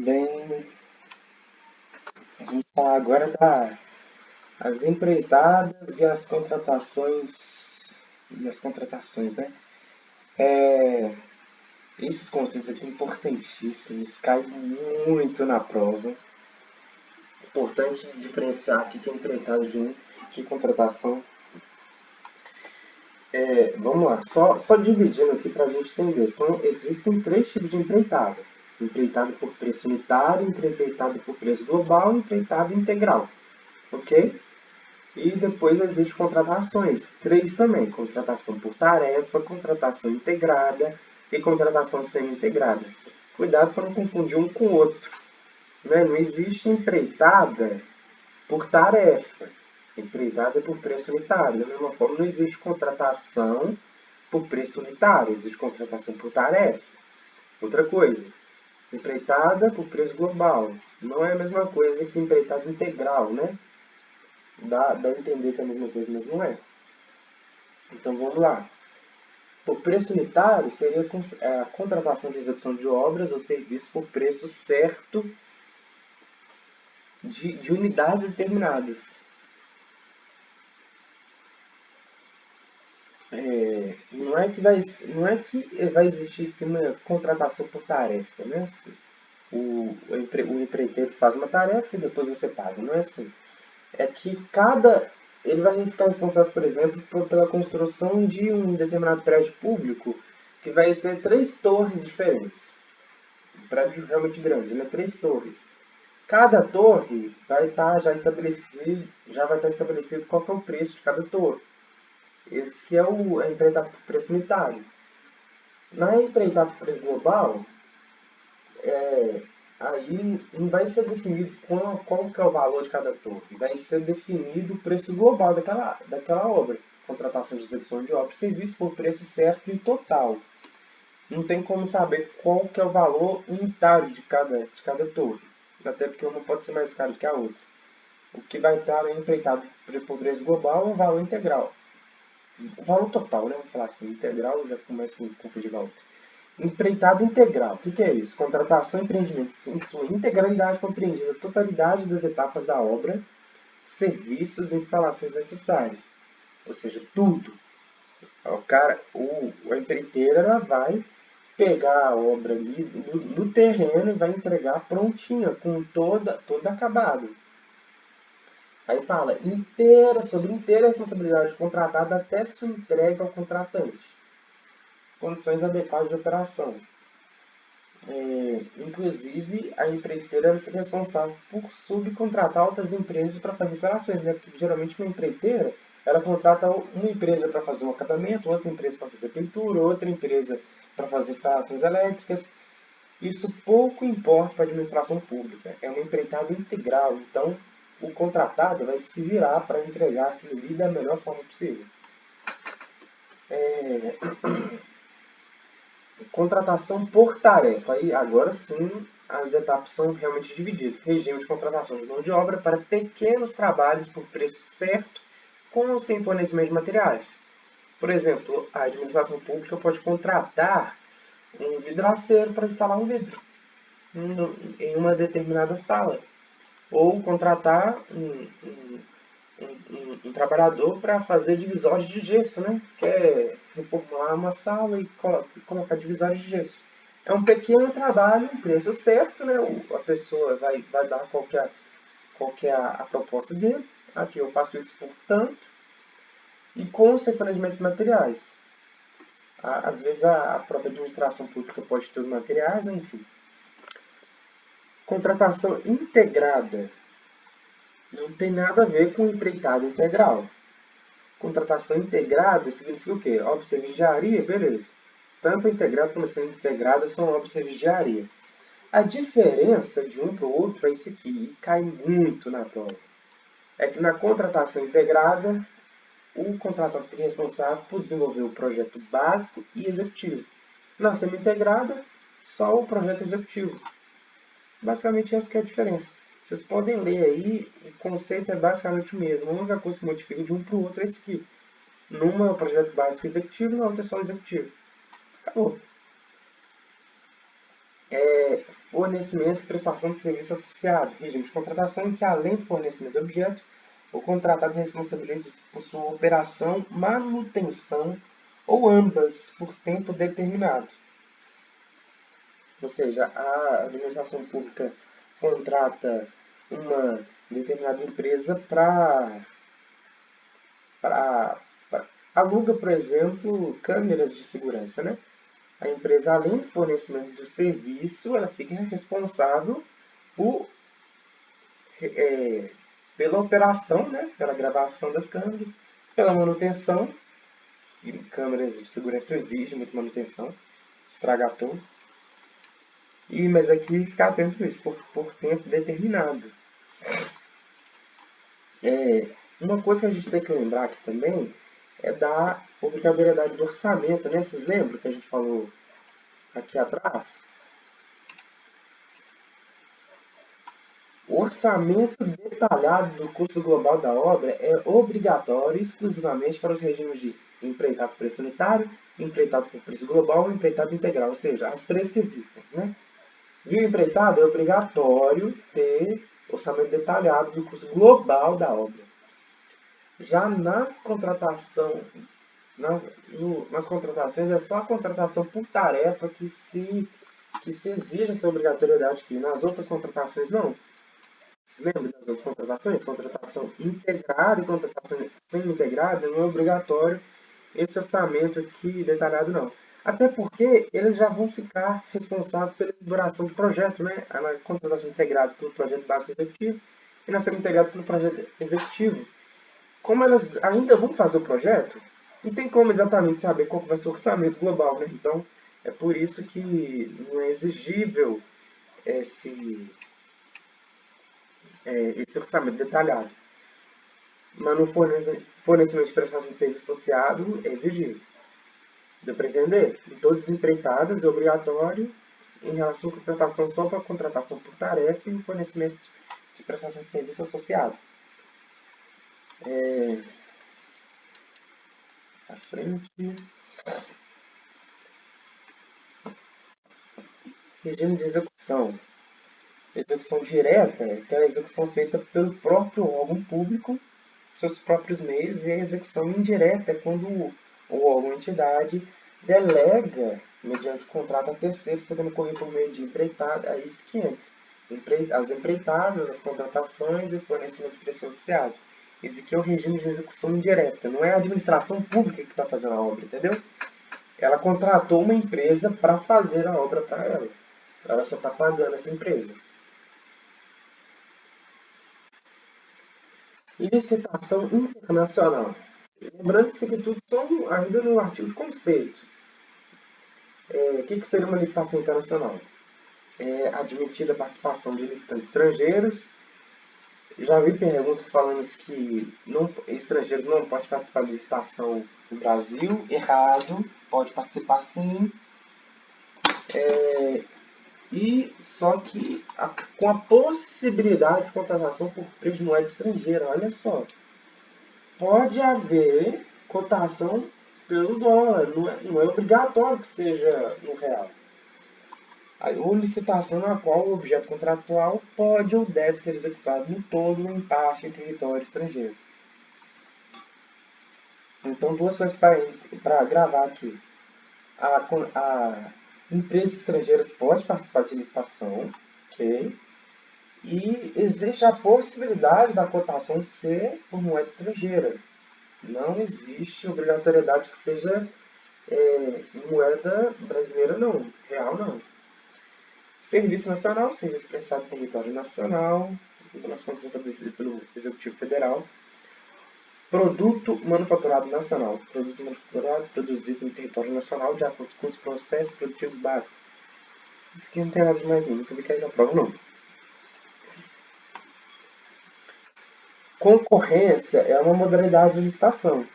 Bem, a gente falar agora das empreitadas e as contratações, né? É, esses conceitos aqui importantíssimos, caem muito na prova. Importante diferenciar aqui que é empreitado de um, que contratação. Vamos lá, só dividindo aqui para a gente entender. Existem três tipos de empreitada. Empreitado por preço unitário, empreitado por preço global e empreitado integral. Ok? E depois existe contratações, três também, contratação por tarefa, contratação integrada e contratação semi-integrada. Cuidado para não confundir um com o outro. Né? Não existe empreitada por tarefa, empreitada por preço unitário. Da mesma forma, não existe contratação por preço unitário, existe contratação por tarefa. Outra coisa, empreitada por preço global. Não é a mesma coisa que empreitada integral, né? Dá a entender que é a mesma coisa, mas não é. Então vamos lá. O preço unitário seria a contratação de execução de obras ou serviços por preço certo de unidades determinadas. Não é que vai existir uma contratação por tarefa, né? Assim, o empreiteiro faz uma tarefa e depois você paga, não é assim. É que ele vai ficar responsável, por exemplo, pela construção de um determinado prédio público que vai ter três torres diferentes. Um prédio realmente grande, né? Três torres. Cada torre vai estar já vai estar estabelecido qual que é o preço de cada torre. Esse que é a empreitada por preço unitário. Na empreitada por preço global, aí não vai ser definido qual que é o valor de cada torre. Vai ser definido o preço global daquela obra. Contratação de execução de obra e serviço por preço certo e total. Não tem como saber qual que é o valor unitário de cada torre. Até porque uma pode ser mais cara que a outra. O que vai estar empreitado por preço global é o valor integral. O valor total, né? Vamos falar assim, integral já começa a confundir com a outra. Empreitada integral. O que é isso? Contratação e empreendimento em sua integralidade compreendida a totalidade das etapas da obra, serviços e instalações necessárias. Ou seja, tudo. A empreiteira ela vai pegar a obra ali no terreno e vai entregar prontinha, com toda acabada. Aí fala, sobre inteira responsabilidade contratada até sua entrega ao contratante. Condições adequadas de operação. Inclusive, a empreiteira fica responsável por subcontratar outras empresas para fazer instalações, né? Porque geralmente uma empreiteira, ela contrata uma empresa para fazer um acabamento, outra empresa para fazer pintura, outra empresa para fazer instalações elétricas. Isso pouco importa para a administração pública. É uma empreitada integral, então o contratado vai se virar para entregar aquilo ali da melhor forma possível. Contratação por tarefa. Aí agora sim as etapas são realmente divididas. Regime de contratação de mão de obra para pequenos trabalhos por preço certo, com ou sem fornecimento de materiais. Por exemplo, a administração pública pode contratar um vidraceiro para instalar um vidro em uma determinada sala. Ou contratar um trabalhador para fazer divisórios de gesso, né? Quer reformular uma sala e colocar divisórios de gesso. É um pequeno trabalho, um preço certo, né? A pessoa vai dar qual que é a proposta dele. Aqui eu faço isso por tanto. E com o seu fornecimento de materiais. Às vezes a própria administração pública pode ter os materiais, né? Enfim. Contratação integrada. Não tem nada a ver com empreitada integral. Contratação integrada significa o quê? Obra, serviço de engenharia, beleza. Tanto a integrada como a semi-integrada são obras de serviço de engenharia. A diferença de um para o outro é isso aqui, e cai muito na prova. É que na contratação integrada, o contratado fica responsável por desenvolver o projeto básico e executivo. Na semi-integrada, só o projeto executivo. Basicamente essa que é a diferença. Vocês podem ler aí, o conceito é basicamente o mesmo. A única coisa que modifica de um para o outro é esse aqui. Numa é o projeto básico executivo, na outra é só o executivo. Acabou. Fornecimento e prestação de serviço associado. Regime de contratação em que, além do fornecimento do objeto, o contratado responsabiliza-se por sua operação, manutenção ou ambas por tempo determinado. Ou seja, a administração pública contrata uma determinada empresa para aluga, por exemplo, câmeras de segurança, né? A empresa, além do fornecimento do serviço, ela fica responsável por, pela operação, né? Pela gravação das câmeras, pela manutenção, que câmeras de segurança exigem muita manutenção, estragar tudo. Mas aqui ficar atento a isso, por tempo determinado. Uma coisa que a gente tem que lembrar aqui também é da obrigatoriedade do orçamento, né? Vocês lembram que a gente falou aqui atrás? O orçamento detalhado do custo global da obra é obrigatório exclusivamente para os regimes de empreitado por preço unitário, empreitado por preço global e empreitado integral, ou seja, as três que existem, né? E o empreitado é obrigatório ter orçamento detalhado do custo global da obra. Já nas contratações é só a contratação por tarefa que se exige essa obrigatoriedade aqui. Nas outras contratações não. Lembra das outras contratações? Contratação integrada e contratação semi-integrada não é obrigatório esse orçamento aqui detalhado não. Até porque eles já vão ficar responsáveis pela elaboração do projeto, né? Na contratação integrada pelo projeto básico executivo e na semi-integrada pelo projeto executivo. Como elas ainda vão fazer o projeto, não tem como exatamente saber qual vai ser o orçamento global, né? Então, é por isso que não é exigível esse orçamento detalhado. Mas no fornecimento de prestação de serviço associado é exigível. Deu para entender? Em todas as empreitadas é obrigatório em relação à contratação só para contratação por tarefa e o fornecimento de prestação de serviço associado. À frente. Regime de execução. Execução direta é aquela execução feita pelo próprio órgão público, seus próprios meios, e a execução indireta é quando o órgão ou entidade delega, mediante contrato a terceiros, podendo ocorrer por meio de empreitada, aí isso que entra. As empreitadas, as contratações e o fornecimento de preço associado. Esse aqui é o regime de execução indireta, não é a administração pública que está fazendo a obra, entendeu? Ela contratou uma empresa para fazer a obra para ela. Ela só está pagando essa empresa. Licitação internacional. Lembrando que isso aqui tudo são ainda no artigo de conceitos. O que seria uma licitação internacional? É admitida a participação de licitantes estrangeiros. Já vi perguntas falando que estrangeiros não podem participar de licitação no Brasil. Errado. Pode participar sim. Só que com a possibilidade de contratação por preço de moeda estrangeira. Olha só. Pode haver cotação pelo dólar, não é obrigatório que seja no real. Ou licitação na qual o objeto contratual pode ou deve ser executado no todo ou em parte em território estrangeiro. Então, duas coisas para gravar aqui. A empresas estrangeiras pode participar de licitação, ok? E existe a possibilidade da cotação ser por moeda estrangeira. Não existe obrigatoriedade que seja moeda brasileira, não. Real, não. Serviço nacional, serviço prestado em território nacional, nas condições estabelecidas pelo Executivo Federal. Produto manufaturado nacional. Produto manufaturado produzido no território nacional de acordo com os processos produtivos básicos. Isso aqui não tem nada de mais não, nunca vi cair na prova, não. Concorrência é uma modalidade de licitação.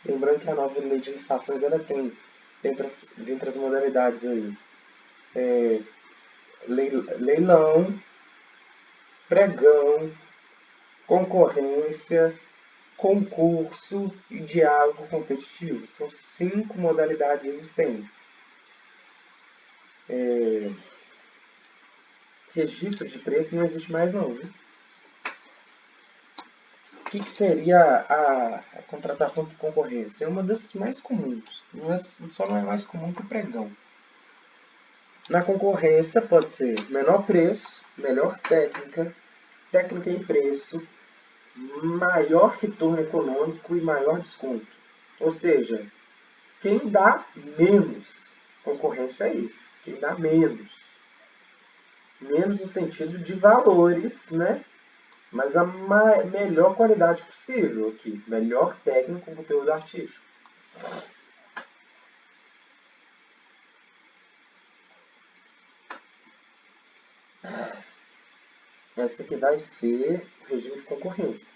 Lembrando que a nova lei de licitações ela tem, dentre as modalidades aí, leilão, pregão, concorrência, concurso e diálogo competitivo. São 5 modalidades existentes. registro de preço não existe mais não, viu? O que seria a contratação por concorrência? É uma das mais comuns, só não é mais comum que o pregão. Na concorrência pode ser menor preço, melhor técnica, técnica e preço, maior retorno econômico e maior desconto. Ou seja, quem dá menos. Concorrência é isso, quem dá menos. Menos no sentido de valores, né? Mas a melhor qualidade possível aqui. Melhor técnico com conteúdo artístico. Essa aqui vai ser o regime de concorrência.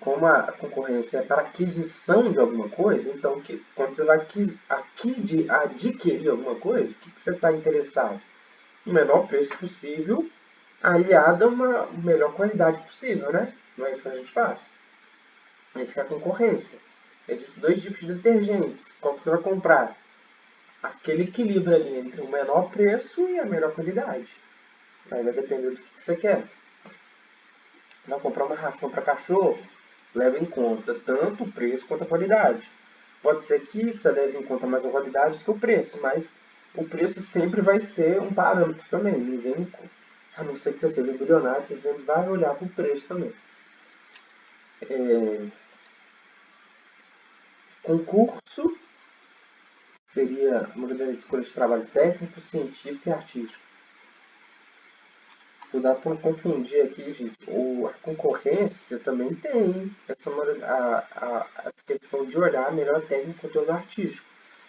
Como a concorrência é para aquisição de alguma coisa, então quando você vai adquirir alguma coisa, o que você está interessado? No menor preço possível, aliado a uma melhor qualidade possível, né? Não é isso que a gente faz. Essa que é a concorrência. Existem dois tipos de detergentes. Qual que você vai comprar? Aquele equilíbrio ali entre o menor preço e a melhor qualidade. Aí vai depender do que você quer. Vai comprar uma ração para cachorro? Leva em conta tanto o preço quanto a qualidade. Pode ser que você leve em conta mais a qualidade do que o preço, mas o preço sempre vai ser um parâmetro também. Ninguém, a não ser que você seja bilionário, você sempre vai olhar para o preço também. Concurso seria uma grande escolha de trabalho técnico, científico e artístico. Cuidado para não confundir aqui, gente. A concorrência também tem essa questão de olhar melhor técnico e conteúdo artístico.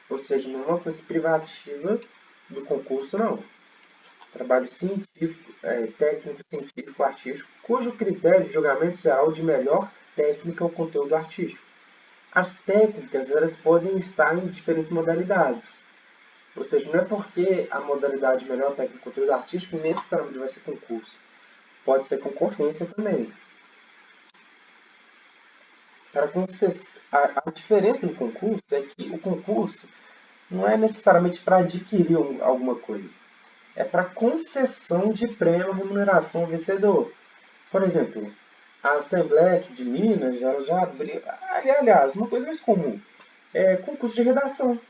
Ou seja, não é uma coisa privativa do concurso, não. Trabalho científico, técnico, científico, artístico, cujo critério de julgamento será o de melhor técnica ou conteúdo artístico. As técnicas elas podem estar em diferentes modalidades. Ou seja, não é porque a modalidade melhor técnica ou conteúdo artístico necessariamente vai ser concurso. Pode ser concorrência também. A diferença do concurso é que o concurso não é necessariamente para adquirir alguma coisa. É para concessão de prêmio ou remuneração ao vencedor. Por exemplo, a Assembleia aqui de Minas ela já abriu. Aliás, uma coisa mais comum é concurso de redação.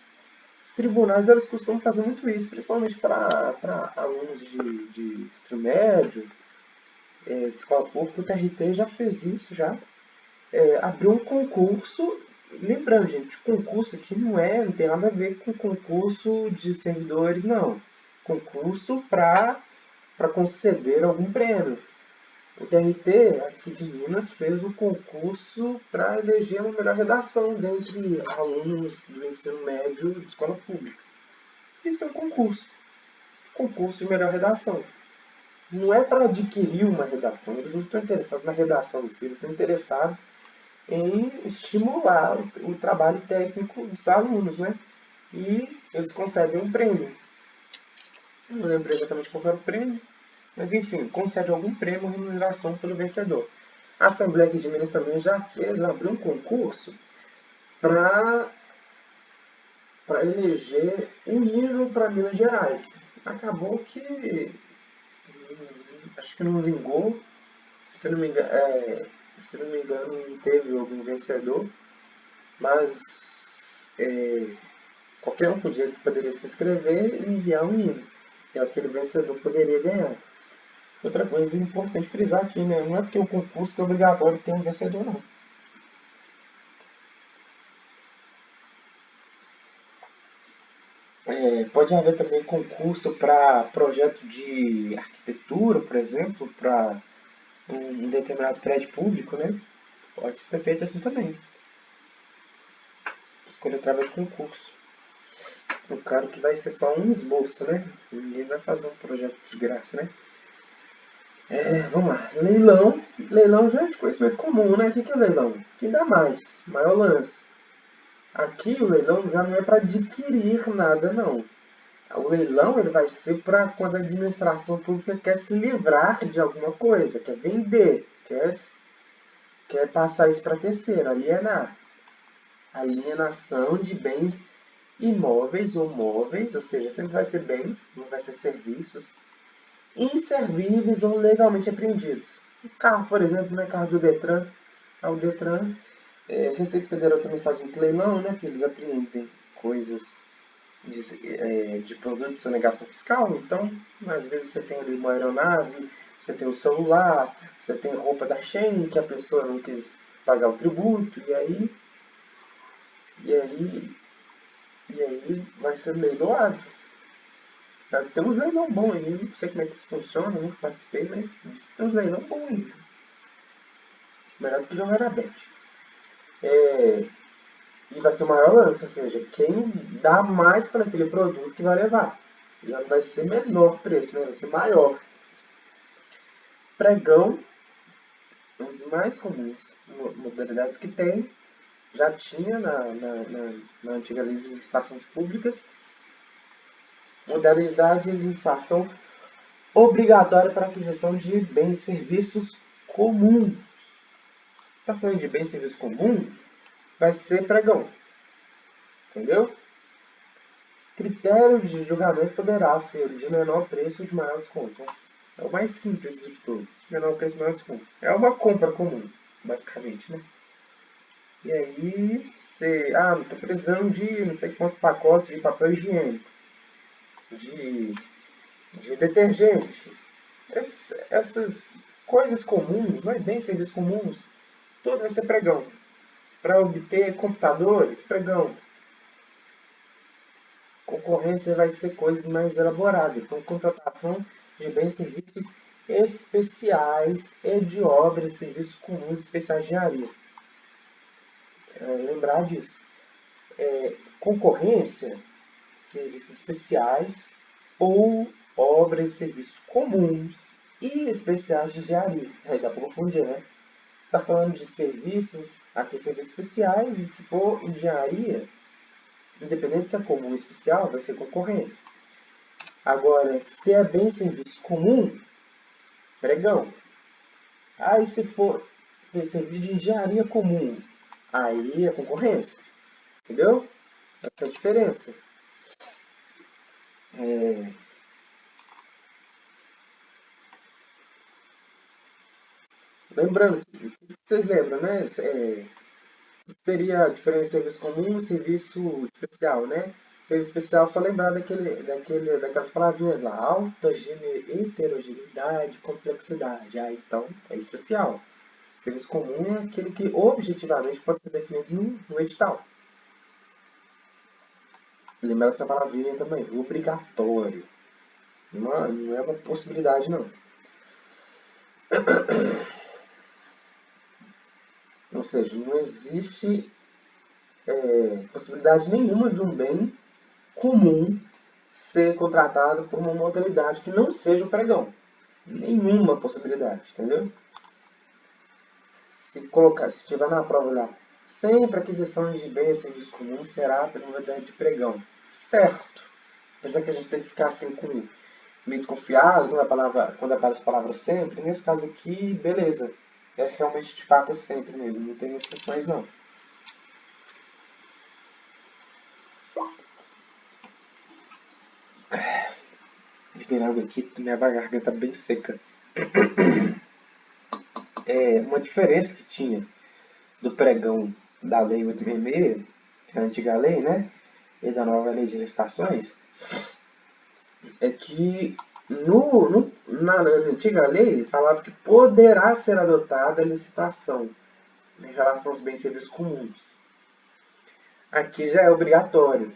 Os tribunais eles costumam fazer muito isso, principalmente para alunos de ensino médio, de escola pública. O TRT já fez isso, já. Abriu um concurso. Lembrando, gente, concurso aqui não tem nada a ver com concurso de servidores, não. Concurso para conceder algum prêmio. O TRT aqui de Minas fez o concurso para eleger uma melhor redação dentre alunos do ensino médio de escola pública. Isso é um concurso. Concurso de melhor redação. Não é para adquirir uma redação, eles não estão interessados na redação em si, eles estão interessados em estimular o trabalho técnico dos alunos, né? E eles concedem um prêmio. Não lembro exatamente qual era o prêmio, mas enfim, concede algum prêmio ou remuneração pelo vencedor. A Assembleia aqui de Minas também já abriu um concurso para eleger um hino para Minas Gerais. Acabou que acho que não vingou, se não me engano, não teve algum vencedor, mas qualquer um poderia se inscrever e enviar um hino. E aquele vencedor poderia ganhar. Outra coisa importante frisar aqui, né? Não é porque o concurso é obrigatório ter um vencedor, não. Pode haver também concurso para projeto de arquitetura, por exemplo, para um determinado prédio público, né? Pode ser feito assim também. Escolha através de concurso. Claro que vai ser só um esboço, né? Ninguém vai fazer um projeto de graça, né? Vamos lá. Leilão. Leilão já é de conhecimento comum, né? O que é leilão? Que dá mais? Maior lance. Aqui o leilão já não é para adquirir nada, não. O leilão ele vai ser para quando a administração pública quer se livrar de alguma coisa, quer vender, quer passar isso para terceiro, alienar. Alienação de bens imóveis ou móveis, ou seja, sempre vai ser bens, não vai ser serviços, inservíveis ou legalmente apreendidos. O carro, por exemplo, não é carro do Detran. O Detran, Receita Federal também faz muito leilão, né? Que eles apreendem coisas de produto de sonegação fiscal. Então, às vezes você tem ali uma aeronave, você tem o celular, você tem roupa da Shein que a pessoa não quis pagar o tributo, e aí, e aí vai ser leiloado. Tem uns leilão bom aí, não sei como é que isso funciona, nunca participei, mas tem uns leilão bom aí. Melhor do que jogar na bet. E vai ser o maior lance, ou seja, quem dá mais para aquele produto que vai levar. Já não vai ser menor preço, né? Vai ser maior. Pregão, um dos mais comuns modalidades que tem, já tinha na antiga lei de licitações públicas, modalidade de licitação obrigatória para aquisição de bens e serviços comuns. Está falando de bens e serviços comuns? Vai ser pregão. Entendeu? Critério de julgamento poderá ser o de menor preço ou de maior desconto. É o mais simples de todos. Menor preço, maior desconto. É uma compra comum, basicamente, né? E aí, você... Ah, não estou precisando de não sei quantos pacotes de papel higiênico, de, de detergente. Essas coisas comuns, não é bem serviços comuns, tudo vai ser pregão. Para obter computadores, pregão. Concorrência vai ser coisas mais elaboradas. Então, contratação de bens e serviços especiais e de obras e serviços comuns especiais de engenharia. Lembrar disso. Concorrência, serviços especiais ou obras e serviços comuns e especiais de engenharia. Aí dá para confundir, né? Você está falando de serviços, aqui serviços especiais, e se for engenharia, independente se é comum ou especial, vai ser concorrência. Agora, se é bem serviço comum, pregão. Aí se for serviço de engenharia comum, aí é concorrência. Entendeu? Essa é a diferença. É, lembrando, vocês lembram, né? Seria a diferença de serviço comum e serviço especial, né? Serviço especial, só lembrar daquelas palavrinhas lá, alta heterogeneidade, complexidade. Ah, então é especial. Serviço comum é aquele que objetivamente pode ser definido no edital. Lembrar dessa palavrinha também, obrigatório. Não é uma possibilidade, não. Ou seja, não existe possibilidade nenhuma de um bem comum ser contratado por uma modalidade que não seja o pregão. Nenhuma possibilidade, entendeu? Se tiver na prova lá, sempre aquisição de bens e serviços comuns será pela modalidade de pregão. Certo. Apesar que a gente tem que ficar assim com meio desconfiado quando aparece a palavra sempre, nesse caso aqui, beleza. É realmente de fato é sempre mesmo, não tem exceções não. Beber água aqui, minha garganta bem seca. Uma diferença que tinha do pregão da Lei 866, que é a antiga lei, né? E da nova lei de licitações, é que na antiga lei falava que poderá ser adotada a licitação em relação aos bens e serviços comuns. Aqui já é obrigatório.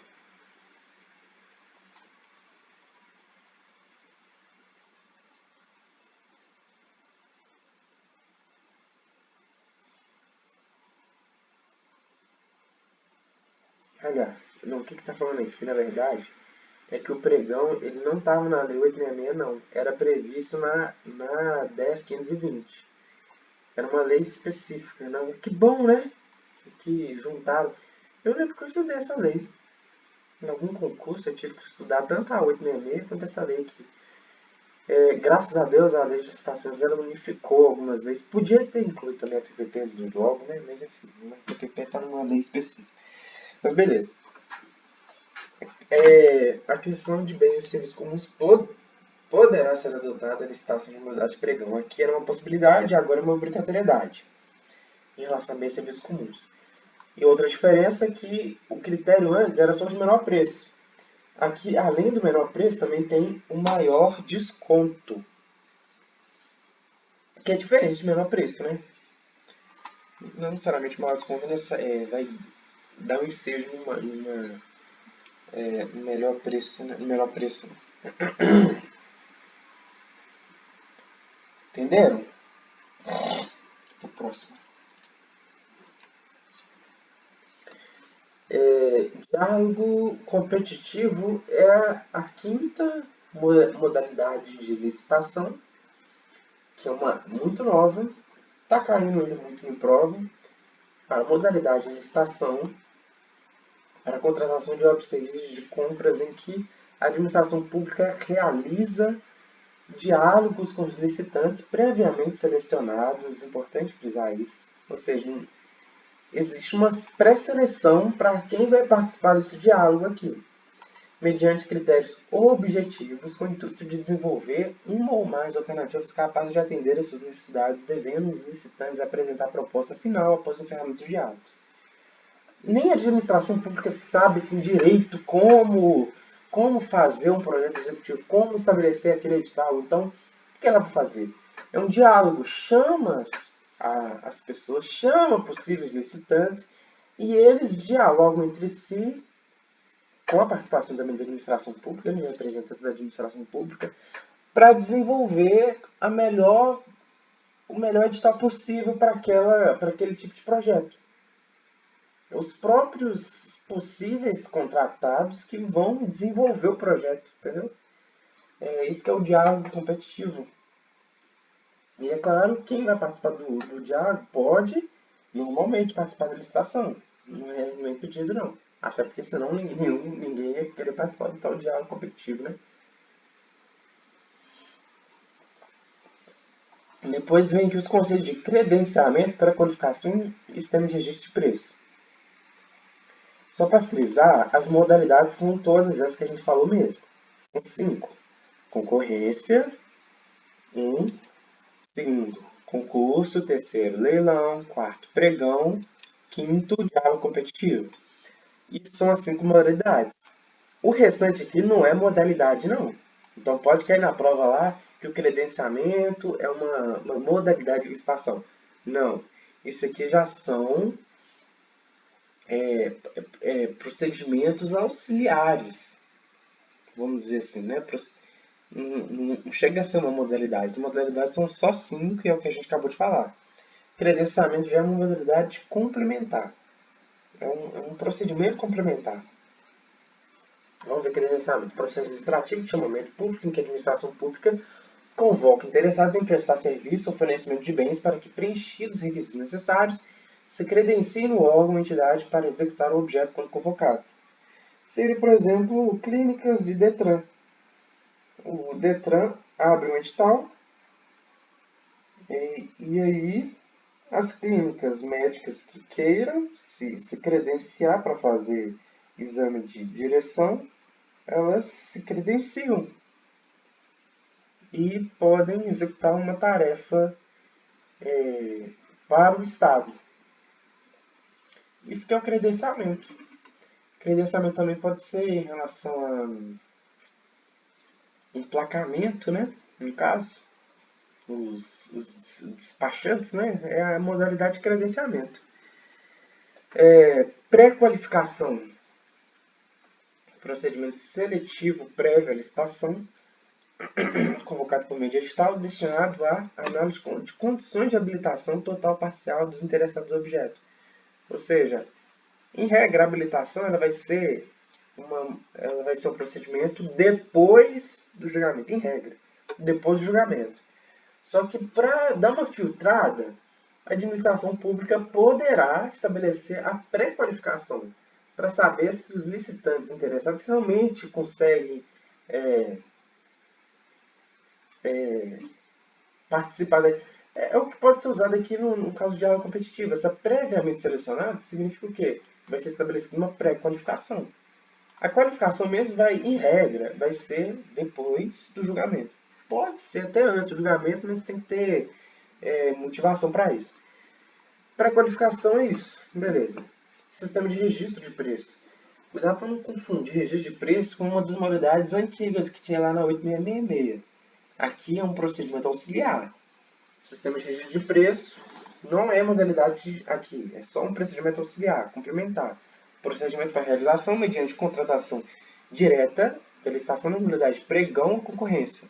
Aliás, não, o que está falando aqui, na verdade, é que o pregão ele não estava na Lei 866, não. Era previsto na 10.520. Era uma lei específica. Não, que bom, né? Que juntaram. Eu lembro que eu estudei essa lei. Em algum concurso eu tive que estudar tanto a 866 quanto essa lei aqui. Graças a Deus a lei de licitações ela unificou algumas leis. Podia ter incluído também a PPP logo, né? Mas enfim, a PPP está numa lei específica. Mas beleza. A aquisição de bens e serviços comuns poderá ser adotada a licitação de modalidade de pregão. Aqui era uma possibilidade, agora é uma obrigatoriedade em relação a bens e serviços comuns. E outra diferença é que o critério antes era só de menor preço. Aqui, além do menor preço, também tem o maior desconto, que é diferente do menor preço, né? Não necessariamente o maior desconto vai dar um ensejo no melhor preço, né? No melhor preço. Entenderam? O próximo. Diálogo competitivo é a quinta modalidade de licitação, que é uma muito nova, está caindo ainda muito em prova. A modalidade de licitação para a contratação de obras e serviços de compras em que a administração pública realiza diálogos com os licitantes previamente selecionados, importante frisar isso, ou seja, existe uma pré-seleção para quem vai participar desse diálogo aqui, mediante critérios objetivos com o intuito de desenvolver uma ou mais alternativas capazes de atender às suas necessidades, devendo os licitantes apresentar a proposta final após o encerramento dos diálogos. Nem a administração pública sabe assim, direito como fazer um projeto executivo, como estabelecer aquele edital. Então, o que ela vai fazer? É um diálogo, chama as pessoas, chama possíveis licitantes e eles dialogam entre si com a participação também da administração pública, né, representantes da administração pública, para desenvolver o melhor edital possível para aquele tipo de projeto. Os próprios possíveis contratados que vão desenvolver o projeto, entendeu? Isso que é o diálogo competitivo. E é claro, quem vai participar do diálogo pode normalmente participar da licitação. Não é impedido, não. Até porque senão ninguém ia querer participar do tal diálogo competitivo, né? Depois vem aqui os conceitos de credenciamento, pré-qualificação e sistema de registro de preço. Só para frisar, as modalidades são todas essas que a gente falou mesmo. São 5. Concorrência, 1. Segundo, concurso. Terceiro, leilão. Quarto, pregão. Quinto, diálogo competitivo. Isso são as 5 modalidades. O restante aqui não é modalidade, não. Então pode cair na prova lá que o credenciamento é uma modalidade de licitação. Não. Isso aqui já são procedimentos auxiliares, vamos dizer assim, né? Não chega a ser uma modalidade. As modalidades são só 5 e é o que a gente acabou de falar. Credenciamento já é uma modalidade complementar. É um procedimento complementar. Vamos ver credenciamento. Processo administrativo de chamamento público em que a administração pública convoca interessados em prestar serviço ou fornecimento de bens para que, preenchidos os requisitos necessários, se credencie no órgão ou entidade para executar o objeto quando convocado. Seria, por exemplo, clínicas de Detran. O Detran abre um edital e aí as clínicas médicas que queiram se credenciar para fazer exame de direção, elas se credenciam e podem executar uma tarefa para o Estado. Isso que é o credenciamento. Credenciamento também pode ser em relação a emplacamento, né? No caso, os despachantes, né? É a modalidade de credenciamento. Pré-qualificação. Procedimento seletivo prévio à licitação, convocado por meio de edital, destinado à análise de condições de habilitação total ou parcial dos interessados no objeto. Ou seja, em regra, a habilitação ela vai ser um procedimento depois do julgamento, em regra, depois do julgamento. Só que para dar uma filtrada, a administração pública poderá estabelecer a pré-qualificação para saber se os licitantes interessados realmente conseguem participar da... É o que pode ser usado aqui no caso de diálogo competitivo. Essa previamente selecionada significa o quê? Vai ser estabelecida uma pré-qualificação. A qualificação mesmo vai, em regra, vai ser depois do julgamento. Pode ser até antes do julgamento, mas tem que ter motivação para isso. Pré-qualificação é isso, beleza. Sistema de registro de preços. Cuidado para não confundir registro de preço com uma das modalidades antigas que tinha lá na 8666. Aqui é um procedimento auxiliar. Sistema de registro de preço não é modalidade aqui, é só um procedimento auxiliar, complementar. Procedimento para realização mediante contratação direta pela estação da modalidade pregão ou concorrência,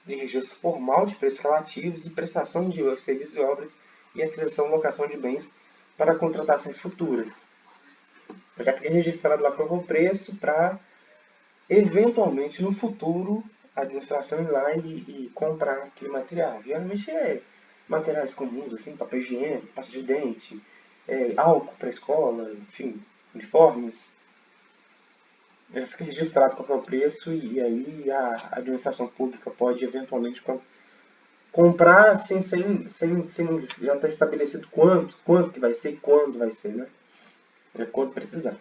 de registro formal de preços relativos e prestação de serviços e obras e aquisição e locação de bens para contratações futuras. Eu já fiquei registrado lá para o preço para, eventualmente, no futuro, a administração ir lá e comprar aquele material. Geralmente é materiais comuns, assim, papel higiênico, pasta de dente, álcool para a escola, enfim, uniformes. Ele fica registrado qual é o preço e aí a administração pública pode eventualmente comprar sem já estar estabelecido quanto que vai ser, quando vai ser, né? É quando precisar.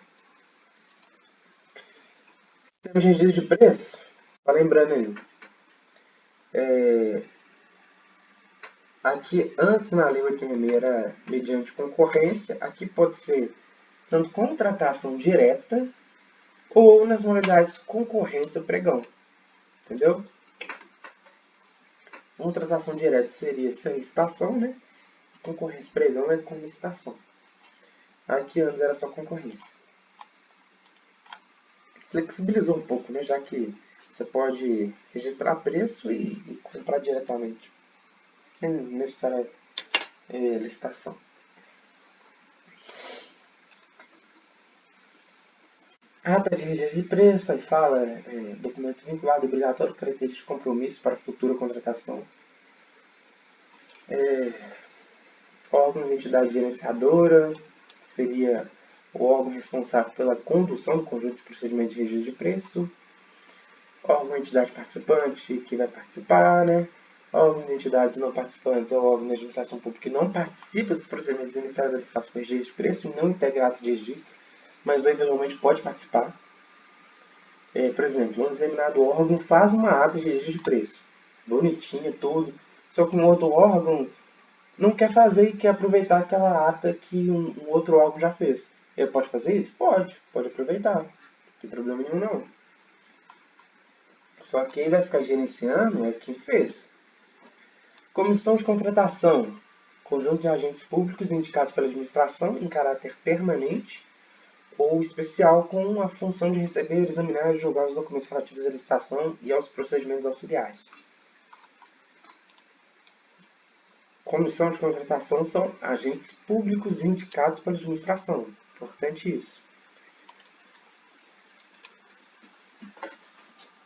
Temos registro de preço, só lembrando aí, aqui antes na Lei 866 era mediante concorrência, aqui pode ser tanto contratação direta ou nas modalidades concorrência pregão, entendeu? Contratação direta seria sem licitação, né? Concorrência pregão é com licitação. Aqui antes era só concorrência. Flexibilizou um pouco, né? Já que você pode registrar preço e comprar diretamente, sem necessária licitação. Ata de registro de preço, aí fala documento vinculado obrigatório, característica de compromisso para futura contratação. Órgão de entidade gerenciadora, que seria o órgão responsável pela condução do conjunto de procedimentos de registro de preço. Órgão de entidade participante, que vai participar, né? Órgãos de entidades não participantes ou órgão de administração pública que não participa dos procedimentos iniciais da licitação de registro de preço e não integra ato de registro, mas eventualmente pode participar. Por exemplo, um determinado órgão faz uma ata de registro de preço, bonitinha, tudo, só que um outro órgão não quer fazer e quer aproveitar aquela ata que um outro órgão já fez. Ele pode fazer isso? Pode aproveitar. Não tem problema nenhum não. Só quem vai ficar gerenciando é quem fez. Comissão de contratação. Conjunto de agentes públicos indicados pela administração em caráter permanente ou especial com a função de receber, examinar e julgar os documentos relativos à licitação e aos procedimentos auxiliares. Comissão de contratação são agentes públicos indicados pela administração. Importante isso.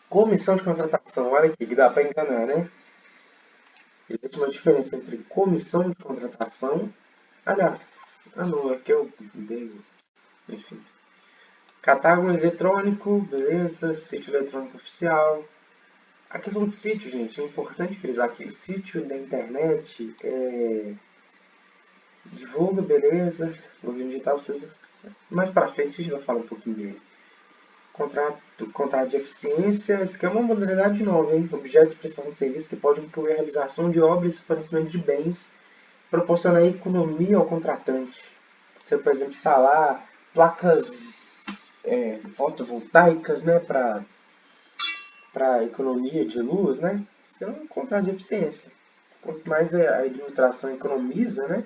Comissão de contratação, olha aqui que dá para enganar, né? Existe uma diferença entre comissão de contratação. Aliás, não, é que eu dei. Enfim. Catálogo eletrônico, beleza, sítio eletrônico oficial. A questão do sítio, gente, é importante frisar aqui. O sítio da internet divulga, beleza. Governo digital, vocês... mais para frente a gente vai falar um pouquinho dele. Contrato de eficiência, isso aqui é uma modalidade nova, hein? Objeto de prestação de serviço que pode incluir a realização de obras e fornecimento de bens, proporcionar economia ao contratante. Você, por exemplo, instalar placas fotovoltaicas, né, para economia de luz, né? Isso é um contrato de eficiência. Quanto mais a administração economiza, né,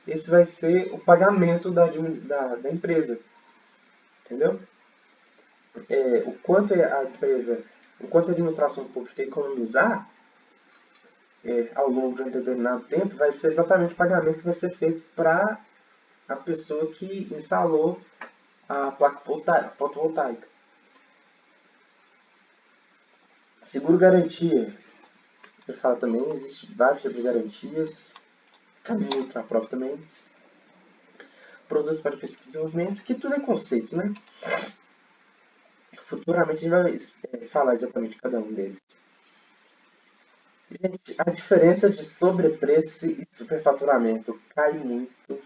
esse vai ser o pagamento da empresa. Entendeu? O quanto a empresa, o quanto a administração pública economizar ao longo de um determinado tempo, vai ser exatamente o pagamento que vai ser feito para a pessoa que instalou a placa fotovoltaica. Seguro garantia. Eu falo também, existe vários tipos de garantias. Caminho para a prova também. Produtos para pesquisa e desenvolvimento, que tudo é conceitos, né? Futuramente a gente vai falar exatamente de cada um deles. Gente, a diferença de sobrepreço e superfaturamento cai muito.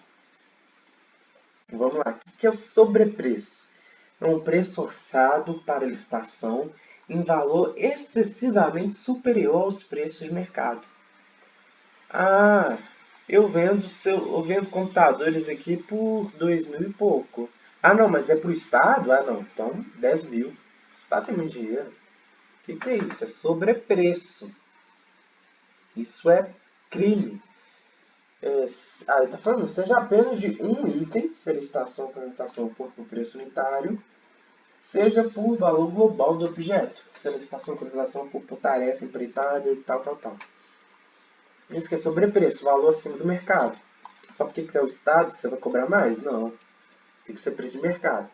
Vamos lá. O que é o sobrepreço? é um preço orçado para licitação em valor excessivamente superior aos preços de mercado. Ah, eu vendo computadores aqui por 2.000 e pouco. Ah, não, mas é para o Estado? Ah, não, então 10.000. O Estado tem muito dinheiro. O que é isso? É sobrepreço. Isso é crime. Ele está falando, seja apenas de um item, se a licitação ou contratação for por preço unitário, seja por valor global do objeto, se a licitação ou contratação for por tarefa empreitada e tal, tal, tal. Isso que é sobrepreço, valor acima do mercado. Só porque é o Estado que você vai cobrar mais? Não. Tem que ser preço de mercado.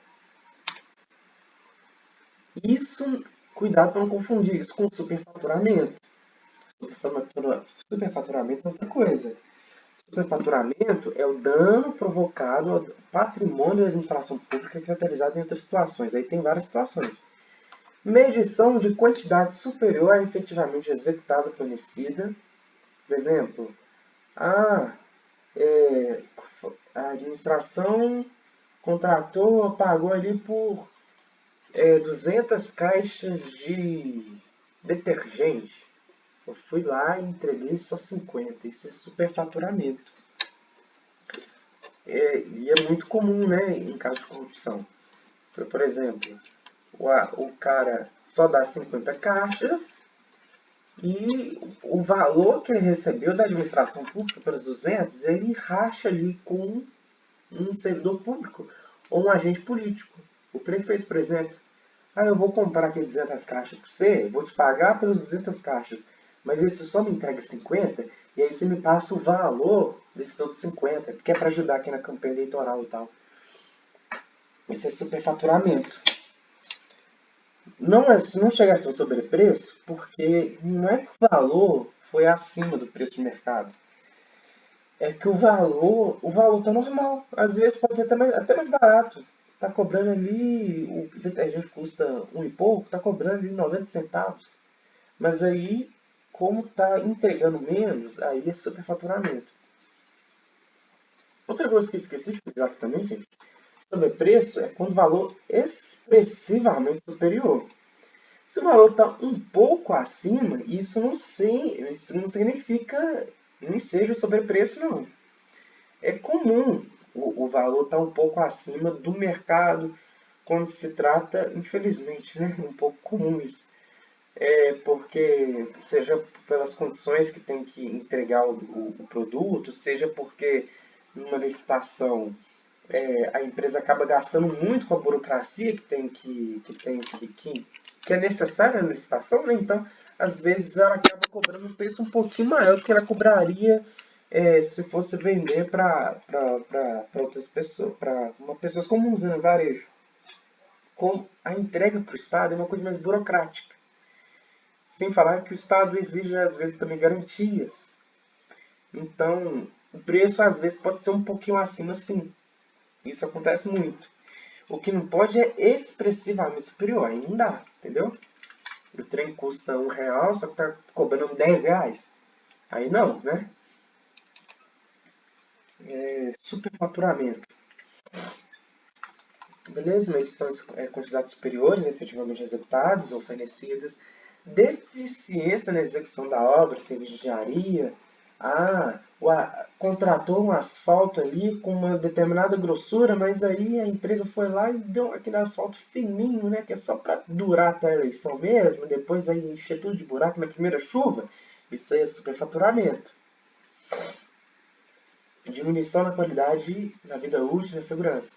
Isso, cuidado para não confundir isso com superfaturamento. Superfaturamento é outra coisa. Superfaturamento é o dano provocado ao patrimônio da administração pública caracterizado em outras situações. Aí tem várias situações. Medição de quantidade superior à efetivamente executada ou fornecida. Por exemplo, a administração contratou, pagou ali por 200 caixas de detergente. Eu fui lá e entreguei só 50. Isso é superfaturamento. E é muito comum, né, em casos de corrupção. Por exemplo, o cara só dá 50 caixas e o valor que ele recebeu da administração pública pelos 200, ele racha ali com um servidor público ou um agente político. O prefeito, por exemplo, eu vou comprar aqui 200 caixas para você, vou te pagar pelas 200 caixas, mas aí você só me entrega 50 e aí você me passa o valor desses outros 50, porque é para ajudar aqui na campanha eleitoral e tal. Esse é superfaturamento. Não chega a ser um sobrepreço, porque não é que o valor foi acima do preço de mercado. É que o valor tá normal. Às vezes pode ser até mais barato. Tá cobrando ali, o detergente custa um e pouco, tá cobrando ali 90 centavos. Mas aí, como tá entregando menos, aí é superfaturamento. Outra coisa que eu esqueci de falar aqui também, gente, sobre preço, é quando o valor é expressivamente superior. Se o valor está um pouco acima, isso não significa nem seja o sobrepreço, não. É comum o valor estar um pouco acima do mercado quando se trata, infelizmente, né? Um pouco comum isso. Porque, seja pelas condições que tem que entregar o produto, seja porque numa licitação a empresa acaba gastando muito com a burocracia que é necessária na licitação, né? Então, às vezes ela acaba cobrando um preço um pouquinho maior do que ela cobraria se fosse vender para outras pessoas, para uma pessoas comuns, né, no varejo. Com a entrega para o Estado é uma coisa mais burocrática. Sem falar que o Estado exige, às vezes, também garantias. Então, o preço, às vezes, pode ser um pouquinho acima, sim. Isso acontece muito. O que não pode é expressivamente superior. Aí não dá, entendeu? O trem custa R$ 1, só que tá cobrando R$ 10. Aí não, né? Superfaturamento. Beleza? Medição de quantidades superiores efetivamente executadas ou fornecidas. Deficiência na execução da obra, serviço de engenharia. Contratou um asfalto ali com uma determinada grossura, mas aí a empresa foi lá e deu aquele asfalto fininho, né? Que é só para durar até a eleição mesmo, depois vai encher tudo de buraco na primeira chuva. Isso aí é superfaturamento. Diminuição na qualidade, na vida útil e na segurança.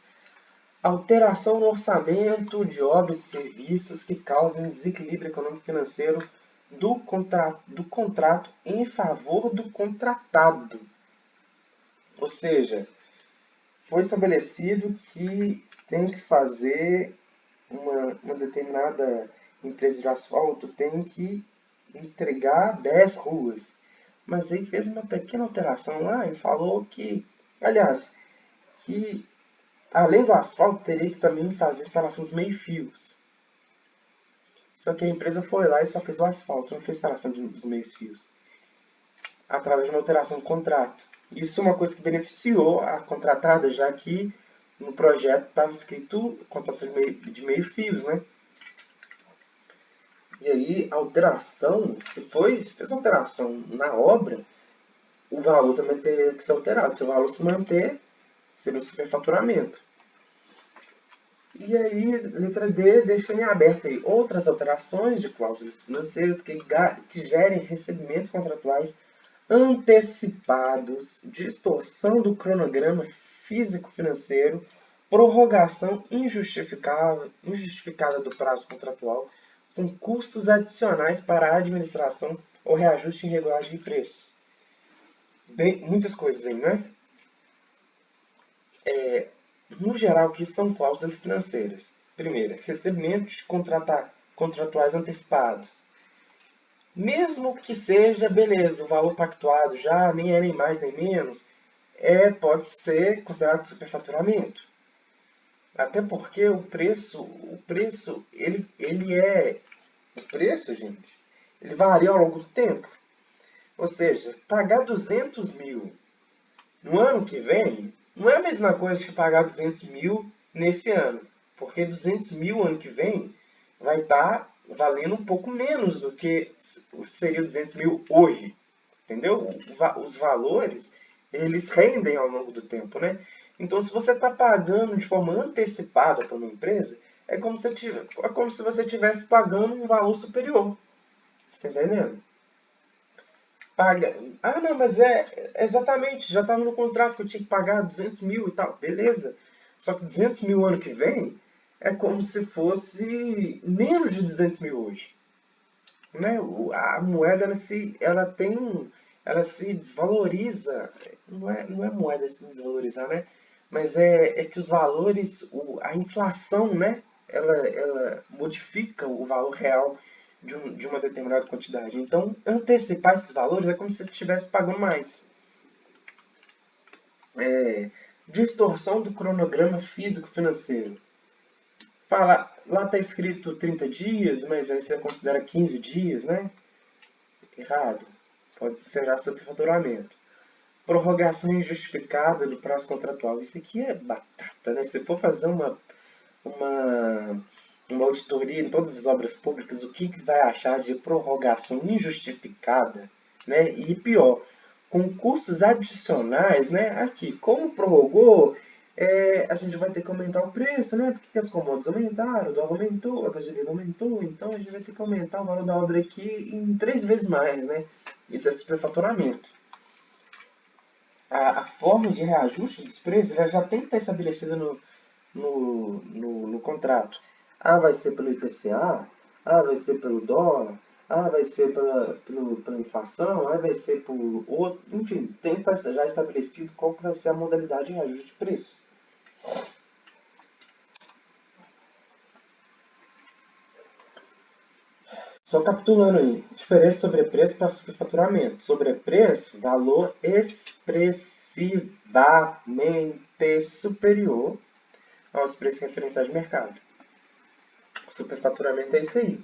Alteração no orçamento de obras e serviços que causem desequilíbrio econômico-financeiro do contrato em favor do contratado. Ou seja, foi estabelecido que tem que fazer uma determinada empresa de asfalto tem que entregar 10 ruas. Mas aí fez uma pequena alteração lá e falou que, aliás, que além do asfalto teria que também fazer instalação dos meio-fios. Só que a empresa foi lá e só fez o asfalto, não fez instalação dos meios-fios, através de uma alteração do contrato. Isso é uma coisa que beneficiou a contratada, já que no projeto estava escrito contação de meio fios, né? E aí, a alteração, se fez alteração na obra, o valor também teria que ser alterado. Se o valor se manter, seria o superfaturamento. E aí, letra D, deixa em aberto aí outras alterações de cláusulas financeiras que gerem recebimentos contratuais antecipados, distorção do cronograma físico-financeiro, prorrogação injustificada do prazo contratual, com custos adicionais para a administração ou reajuste irregular de preços. Bem, muitas coisas aí, né? No geral, o que são cláusulas financeiras? Primeiro, recebimentos contratuais antecipados. Mesmo que seja, beleza, o valor pactuado já nem é nem mais nem menos, pode ser considerado superfaturamento. Até porque o preço, o preço, gente, ele varia ao longo do tempo. Ou seja, pagar 200 mil no ano que vem não é a mesma coisa que pagar 200 mil nesse ano. Porque 200 mil ano que vem vai estar valendo um pouco menos do que seria 200 mil hoje. Entendeu? Os valores, eles rendem ao longo do tempo, né? Então, se você está pagando de forma antecipada para uma empresa, é como se você estivesse pagando um valor superior. Você está entendendo? Paga. Ah, não, mas exatamente, já estava no contrato que eu tinha que pagar 200 mil e tal. Beleza. Só que 200 mil ano que vem é como se fosse menos de 200 mil hoje. Né? A moeda ela se desvaloriza. Não é moeda se desvalorizar, né? Mas é que os valores, a inflação, né? Ela modifica o valor real de uma determinada quantidade. Então, antecipar esses valores é como se você estivesse pagando mais. Distorção do cronograma físico-financeiro. Lá está escrito 30 dias, mas aí você considera 15 dias, né? Errado. Pode ser já superfaturamento. Prorrogação injustificada do prazo contratual. Isso aqui é batata, né? Se for fazer uma, uma auditoria em todas as obras públicas, o que vai achar de prorrogação injustificada, né? E pior, com custos adicionais, né? Aqui, como prorrogou, a gente vai ter que aumentar o preço, né? Porque as commodities aumentaram, o dólar aumentou, a gasolina aumentou, então a gente vai ter que aumentar o valor da obra aqui em 3 vezes mais, né? Isso é superfaturamento. A forma de reajuste dos preços já tem que estar estabelecida no contrato. Vai ser pelo IPCA, vai ser pelo dólar, vai ser pela inflação, vai ser por outro. Enfim, tem que estar já estabelecido qual que vai ser a modalidade de reajuste de preços. Só capitulando aí, diferença sobre preço para superfaturamento. Sobrepreço, valor expressivamente superior aos preços referenciais de mercado. O superfaturamento é isso aí.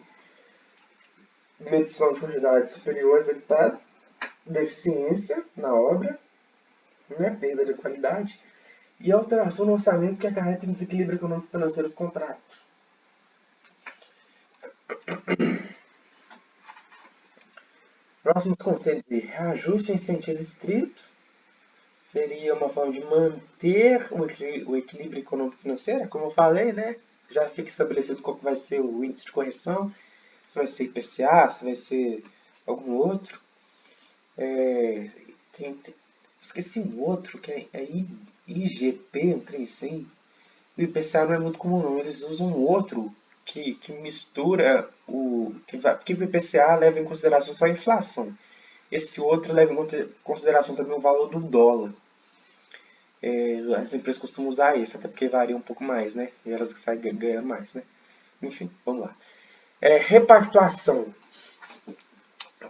Medição de quantidades superior executadas, deficiência na obra, né, perda de qualidade, e alteração no orçamento que acarreta em desequilíbrio econômico financeiro do contrato. Próximos conceitos de reajuste em sentido estrito seria uma forma de manter o equilíbrio econômico financeiro, como eu falei, né? Já fica estabelecido qual que vai ser o índice de correção, se vai ser IPCA, se vai ser algum outro. Esqueci um outro, que é IGP, um trem assim. O IPCA não é muito comum não, eles usam um outro que mistura porque o IPCA leva em consideração só a inflação. Esse outro leva em consideração também o valor do dólar. As empresas costumam usar esse, até porque varia um pouco mais, né? E elas saem ganhando mais, né? Enfim, vamos lá. Repactuação.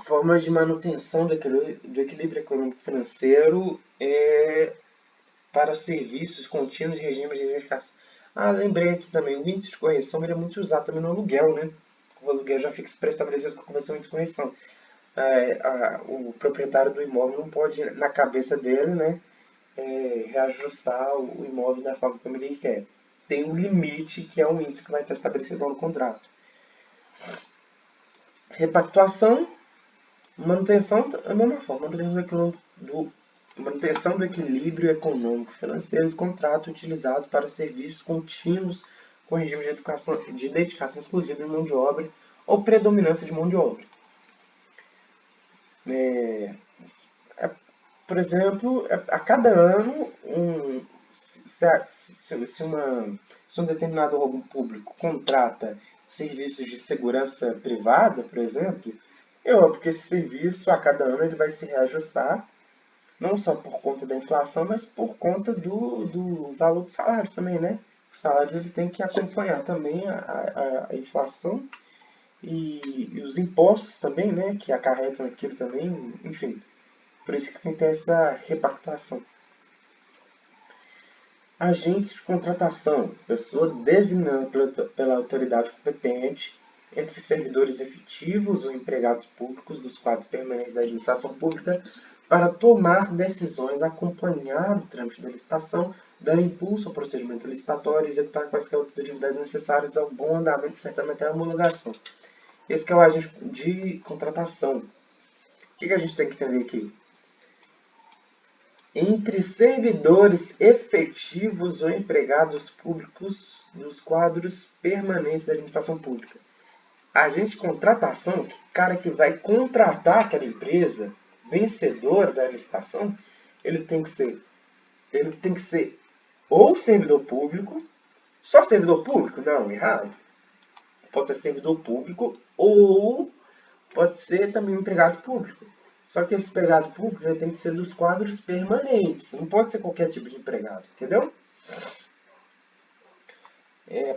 Formas de manutenção do equilíbrio econômico financeiro para serviços contínuos de regime de verificação. Lembrei aqui também, o índice de correção ele é muito usado também no aluguel, né? O aluguel já fica pré-estabelecido com a convenção de correção. O proprietário do imóvel não pode, na cabeça dele, né, reajustar o imóvel da forma como ele quer. Tem um limite, que é um índice que vai estar estabelecido no contrato. Repactuação, manutenção, da mesma forma, manutenção do equilíbrio econômico financeiro do contrato utilizado para serviços contínuos com regime de dedicação exclusiva de mão de obra ou predominância de mão de obra. Por exemplo, a cada ano, se um determinado órgão público contrata serviços de segurança privada, por exemplo, é óbvio que esse serviço, a cada ano, ele vai se reajustar, não só por conta da inflação, mas por conta do valor dos salários também, né? Os salários ele tem que acompanhar também a inflação e os impostos também, né? Que acarretam aquilo também, enfim. Por isso que tem que ter essa repactuação. Agentes de contratação, pessoa designada pela autoridade competente, entre servidores efetivos ou empregados públicos dos quadros permanentes da administração pública, para tomar decisões, acompanhar o trâmite da licitação, dar impulso ao procedimento licitatório e executar quaisquer outras atividades necessárias ao bom andamento do certame até a homologação. Esse que é o agente de contratação. O que a gente tem que entender aqui? Entre servidores efetivos ou empregados públicos dos quadros permanentes da administração pública. Agente de contratação, que cara que vai contratar aquela empresa vencedora da licitação, ele tem que ser ou servidor público, só servidor público? Não, errado. Pode ser servidor público ou pode ser também um empregado público. Só que esse empregado público já tem que ser dos quadros permanentes. Não pode ser qualquer tipo de empregado, entendeu?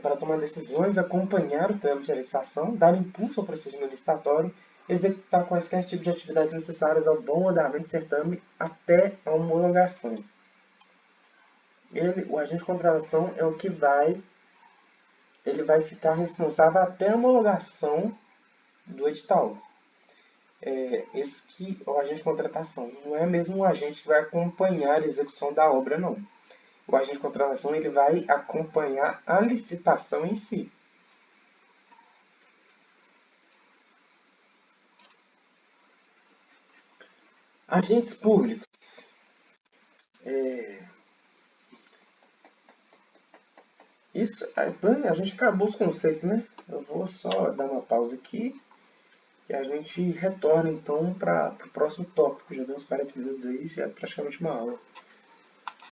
Para tomar decisões, acompanhar o trâmite de licitação, dar impulso ao procedimento licitatório, executar quaisquer tipos de atividades necessárias ao bom andamento do certame até a homologação. O agente de contratação é o que ele vai ficar responsável até a homologação do edital. Esse que é o agente de contratação. Não é mesmo um agente que vai acompanhar a execução da obra, não. O agente de contratação ele vai acompanhar a licitação em si. Agentes públicos. Isso, a gente acabou os conceitos, né? Eu vou só dar uma pausa aqui e a gente retorna então para o próximo tópico. Já deu uns 40 minutos aí, já é praticamente uma aula.